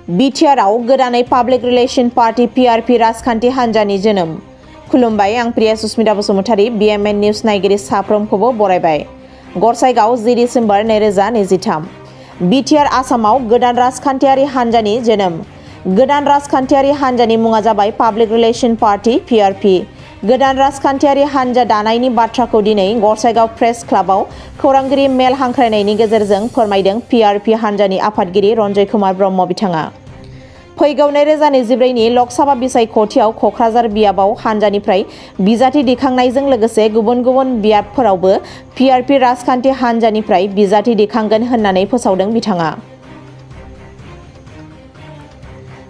BTR आव गोदानै public relation party PRP राजखान्थि हान्जानि जोनोम। खुलुमबाय, आं प्रिया सुस्मिता बसुमतारी BMN निउज नायगिरि साफ्रोमखौबो बरायबाय। गरसाइगाव 10 डिसेम्बर 2023। BTR आसामाव गोदान राजखान्थियारि हान्जानि जोनोम। गोदान राजखान्थियारि हान्जानि मुङा जाबाय पाब्लिक रिलेशन पार्टी PRP। गोदान राजखान्थियारि हान्जा दानायनि बाथ्राखौ दिनै गरसाइगाव प्रेस क्लाबाव खौरांगिरि मेल हांख्रायनायनि गेजेरजों फोरमायदों PRP हान्जानि आफादगिरि रन्जय कुमार ब्रह्म बिथाङा। फैगौ 2024 नि लकसभा बिसायख'थियाव क'क्राझार बियाबाव हान्जानिफ्राय बिजाथि दिखांनायजों लोगोसे गुबुन गुबुन बियाबफोरावबो PRP राजखान्थि हान्जानिफ्राय बिजाथि दिखांगोन होननानै फोसावदों बिथाङा।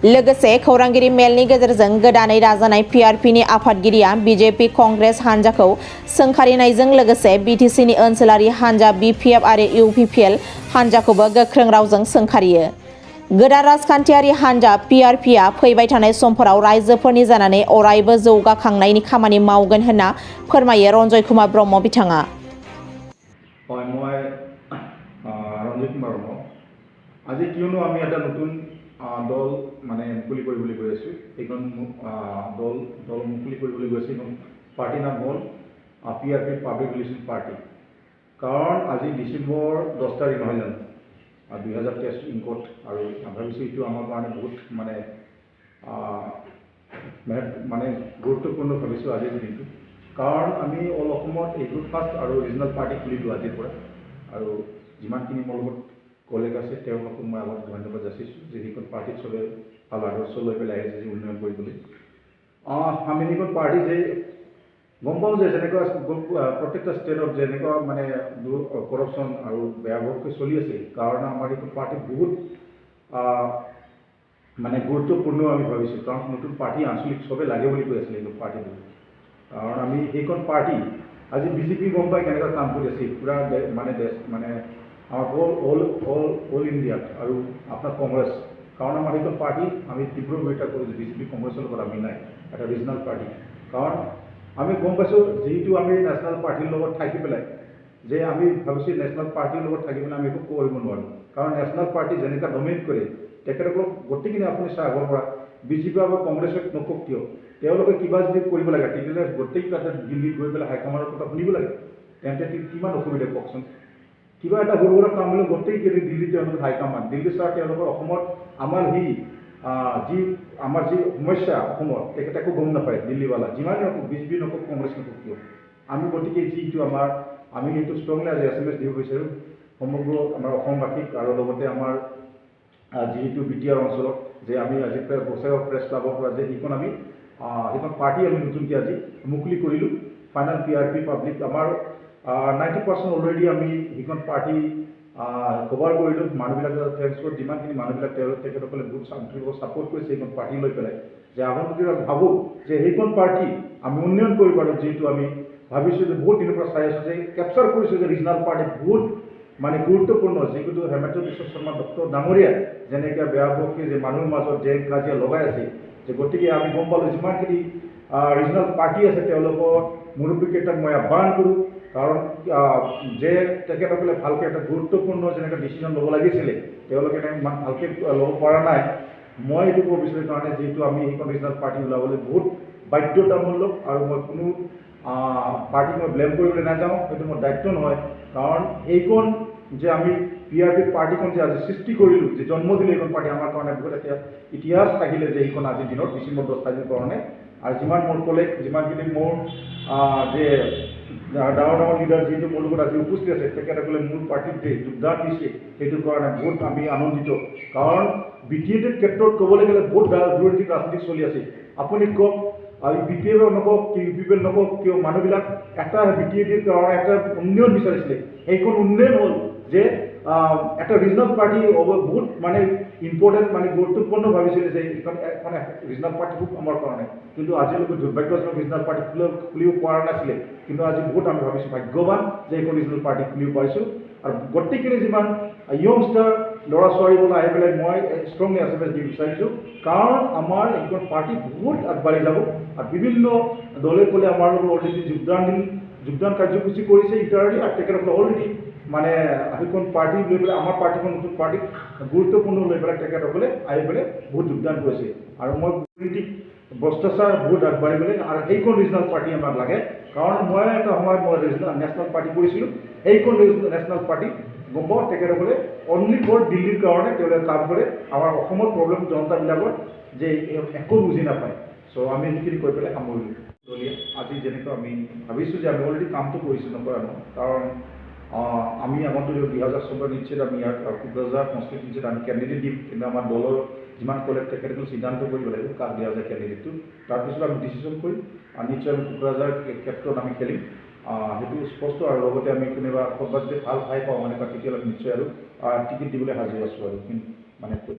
लोगोसे खौरांगिरि मेलनि गेजेरजों गोदानै दाजानाय PRP नि आफादगिरिया BJP कंग्रेस हान्जाखौ सोंखारिनायजों लोगोसे BTC नि ओनसोलारि हान्जा BPF आरो UPPL हान्जाखौबो गोख्रों रावजों सोंखारियो। गोदान राजखान्थियारि हान्जा PRP आ फैबाय थानाय समफोराव रायजोफोरनि जानानै अरायबो जौगाखांनायनि खामानि मावगोन होनना फोरमायो रन्जय कुमार ब्रह्म बिथाङा। रन्जय कुमार ब्रह्म আজি কিয়নো আমি এটা নতুন দল মানে মুকলি কৰিবলৈ গৈ আছোঁ। এইখন দল মুকলি কৰিবলৈ গৈছে। এইখন পাৰ্টিৰ নাম হ'ল PRP পাব্লিক ৰিলেশ্যন পাৰ্টি। কাৰণ আজি ডিচেম্বৰ 10 তাৰিখ নহয় জানো 2023 ইনকট, আৰু ভাবিছোঁ এইটো আমাৰ কাৰণে বহুত মানে গুৰুত্বপূৰ্ণ ভাবিছোঁ আজিৰ দিনটো। কাৰণ আমি অল অসমত এইটো ফাৰ্ষ্ট আৰু ৰিজনেল পাৰ্টি খুলিলোঁ আজিৰ পৰা, আৰু যিমানখিনি মোৰ লগত কলেজ আছে তেওঁলোকক মই আগত ধন্যবাদ যাচিছোঁ যে সেইখন পাৰ্টিত চবে ভাল আদৰ্শ লৈ পেলাই আহিছে যে উন্নয়ন কৰিবলৈ। আমি সেইখন পাৰ্টি যে গম পাওঁ যে যেনেকুৱা প্ৰত্যেকটা ষ্টেটত যেনেকুৱা মানে কৰাপশ্যন আৰু বেয়া ভাৱকৈ চলি আছে, কাৰণে আমাৰ এইখন পাৰ্টি বহুত মানে গুৰুত্বপূৰ্ণ আমি ভাবিছোঁ। কাৰণ নতুন পাৰ্টি আঞ্চলিক চবে লাগে বুলি কৈ আছিলে এইখন পাৰ্টিটো। কাৰণ আমি সেইখন পাৰ্টি আজি BJP গম পাই কেনেকুৱা কাম কৰি আছে পুৰা মানে আমাৰ অল ইণ্ডিয়াত, আৰু আপোনাৰ কংগ্ৰেছ। কাৰণ আমাৰ সেইখন পাৰ্টি আমি তীব্ৰ বিৰোধিতা কৰোঁ। BJP কংগ্ৰেছৰ লগত আমি নাই, এটা ৰিজনেল পাৰ্টি। কাৰণ আমি গম পাইছোঁ যিহেতু আমি নেশ্যনেল পাৰ্টিৰ লগত থাকি পেলাই যে আমি ভাবিছোঁ নেশ্যনেল পাৰ্টিৰ লগত থাকি পেলাই আমি একো কৰিব নোৱাৰোঁ। কাৰণ নেশ্যনেল পাৰ্টি যেনেকুৱা ডমিনেট কৰে তেখেতসকলক গোটেইখিনি আপুনি চাই আগৰ পৰা BJP বা কংগ্ৰেছক নকওক কিয়, তেওঁলোকে কিবা যদি কৰিব লাগে তেতিয়াহ'লে গোটেইকেইটা দিল্লীত গৈ পেলাই হাইকমাণ্ডৰ কথা শুনিব লাগে। তেন্তে কিমান অসুবিধা কওকচোন। কিবা এটা সৰু সুৰা কাম হ'লে গোটেইখিনি দিল্লী তেওঁলোকৰ হাইকমাণ্ড, দিল্লী ছাৰ তেওঁলোকৰ অসমত আমাৰ যি সমস্যা অসমত তেখেতে একো গম নাপায়। দিল্লীৱালা যিমানেই নকওক, BJP নকওক, কংগ্ৰেছ নকওক কিয়, আমি গতিকে যিটো আমি সেইটো ষ্ট্ৰংলি আজি SMS দিব বিচাৰোঁ সমগ্ৰ আমাৰ অসমবাসীক, আৰু লগতে আমাৰ যিহেতু BTR অঞ্চলত যে আমি আজি গৰচাইগাঁও প্ৰেছ ক্লাবৰ পৰা যে সেইখন পাৰ্টি আমি নতুনকৈ আজি মুকলি কৰিলোঁ। ফাইনেল PRP পাব্লিক আমাৰ 90% অলৰেডি আমি সেইখন পাৰ্টি কভাৰ কৰিলোঁ। মানুহবিলাক থেংকছ, যিমানখিনি মানুহবিলাক তেখেতসকলে বহুত ছাপোৰ্ট কৰিছে সেইখন পাৰ্টি লৈ পেলাই, যে আগন্তুক আমি ভাবোঁ যে সেইখন পাৰ্টি আমি উন্নয়ন কৰিব পাৰোঁ। যিহেতু আমি ভাবিছোঁ যে বহুত দিনৰ পৰা চাই আছোঁ যে কেপচাৰ কৰিছোঁ যে ৰিজনেল পাৰ্টি বহুত মানে গুৰুত্বপূৰ্ণ, যিহেতু হেমন্ত বিশ্ব শৰ্মা ডক্টৰ ডাঙৰীয়া যেনেকৈ বেয়াভাৱকৈ যে মানুহৰ মাজত জেং কাজিয়া লগাই আছে, যে গতিকে আমি গম পালোঁ যিমানখিনি ৰিজনেল পাৰ্টি আছে তেওঁলোকৰ মুৰব্বীকেইটাক মই আহ্বান কৰোঁ। কাৰণ যে তেখেতসকলে ভালকৈ এটা গুৰুত্বপূৰ্ণ যেনেকৈ ডিচিশ্যন ল'ব লাগিছিলে তেওঁলোকে ইমান ভালকৈ ল'ব পৰা নাই। মই এইটো ক'ব বিচাৰোঁ কাৰণে যিহেতু আমি সেইখন ৰিজনেল পাৰ্টি ওলাবলৈ বহুত বাধ্যতামূলক, আৰু মই কোনো পাৰ্টিক মই ব্লেম কৰিবলৈ নাযাওঁ, সেইটো মোৰ দায়িত্ব নহয়। কাৰণ এইখন যে আমি PRP পাৰ্টিখন যে আজি সৃষ্টি কৰিলোঁ, যে জন্ম দিলে এইখন পাৰ্টি আমাৰ কাৰণে বহুত এটা ইতিহাস থাকিলে যে এইখন আজিৰ দিনত ডিচেম্বৰ 10 তাৰিখৰ কাৰণে। আৰু যিমান মোৰ কলেজ যিমানখিনি মোৰ যে ডাঙৰ লিডাৰ যিহেতু মোৰ লগত আজি উপস্থিত আছে তেখেতসকলে মোৰ পাৰ্টিত যে যোগদান দিছে সেইটোৰ কাৰণে বহুত আমি আনন্দিত। কাৰণ BTR ক্ষেত্ৰত ক'বলৈ গ'লে বহুত দুৰ্নীতি ৰাজনীতি চলি আছে। আপুনি কওক BPF নকওক কি UPPL নকওক কিয়, মানুহবিলাক এটা BTR কাৰণে একটা উন্নয়ন বিচাৰিছিলে। সেইখন উন্নয়ন হ'ল যে একটা ৰিজনেল পাৰ্টি বহুত মানে ইম্পৰ্টেণ্ট মানে গুৰুত্বপূৰ্ণ ভাবিছিলে যে এইখন এখন ৰিজনেল পাৰ্টি খুব আমাৰ কাৰণে, কিন্তু আজিলৈকে দুৰ্ভাগ্যজনক ৰিজনেল পাৰ্টি খুলিব পৰা নাছিলে। কিন্তু আজি বহুত আমি ভাবিছোঁ ভাগ্যৱান যে এইখন ৰিজনেল পাৰ্টি খুলিব পাৰিছোঁ। আৰু গোটেইখিনি যিমান য়ংষ্টাৰ ল'ৰা ছোৱালীবোৰ আহি পেলাই মই ষ্ট্ৰংলি SMS দিব বিচাৰিছোঁ। কাৰণ আমাৰ এইখন পাৰ্টি বহুত আগবাঢ়ি যাব, আৰু বিভিন্ন দলে আমাৰ লগত অলৰেডি যোগদান কাৰ্যসূচী কৰিছে ইণ্টাৰনেলি, আৰু তেখেতসকলে অলৰেডি মানে সেইখন পাৰ্টি লৈ পেলাই আমাৰ পাৰ্টিখন নতুন পাৰ্টিক গুৰুত্বপূৰ্ণ লৈ পেলাই তেখেতসকলে আহি পেলাই বহুত যোগদান কৰিছে আৰু মই দুৰ্নীতিক ভ্ৰষ্টাচাৰ বহুত আগবাঢ়িবলৈ আৰু সেইখন ৰিজনেল পাৰ্টি আমাক লাগে কাৰণ মই এটা সময়ত মই নেশ্যনেল পাৰ্টি কৰিছিলোঁ সেইখন নেশ্যনেল পাৰ্টি গম পাওঁ তেখেতসকলে অনলি ফৰ দিল্লীৰ কাৰণে তেওঁলোকে কাম কৰে আমাৰ অসমৰ প্ৰব্লেম জনতাবিলাকৰ যে একো বুজি নাপায় চ' আমি সেইখিনি কৈ পেলাই সামৰিলোঁ আজি যেনেকৈ আমি ভাবিছোঁ যে আমি অলৰেডি কামটো কৰিছোঁ নকৰা নহয় কাৰণ আমি আগন্তুক 2014 নিশ্চিত আমি ইয়াত কোকৰাঝাৰ কনষ্টিটুৱেঞ্চিত আমি কেণ্ডিডেট দিম কিন্তু আমাৰ দলৰ যিমান ক'লে তেখেতসকলে সিদ্ধান্ত কৰিব লাগিব কাক দিয়া যায় কেণ্ডিডেটটো তাৰপিছত আমি ডিচিশ্যন কৰিম আৰু নিশ্চয় আমি কোকৰাঝাৰ ক্ষেত্ৰত আমি খেলিম সেইটো স্পষ্ট আৰু লগতে আমি কোনোবা ক'ৰবাত যদি ভাল ঠাই পাওঁ মানে তেতিয়াহ'লে নিশ্চয় আৰু টিকেট দিবলৈ সাজু আছোঁ আৰু মানে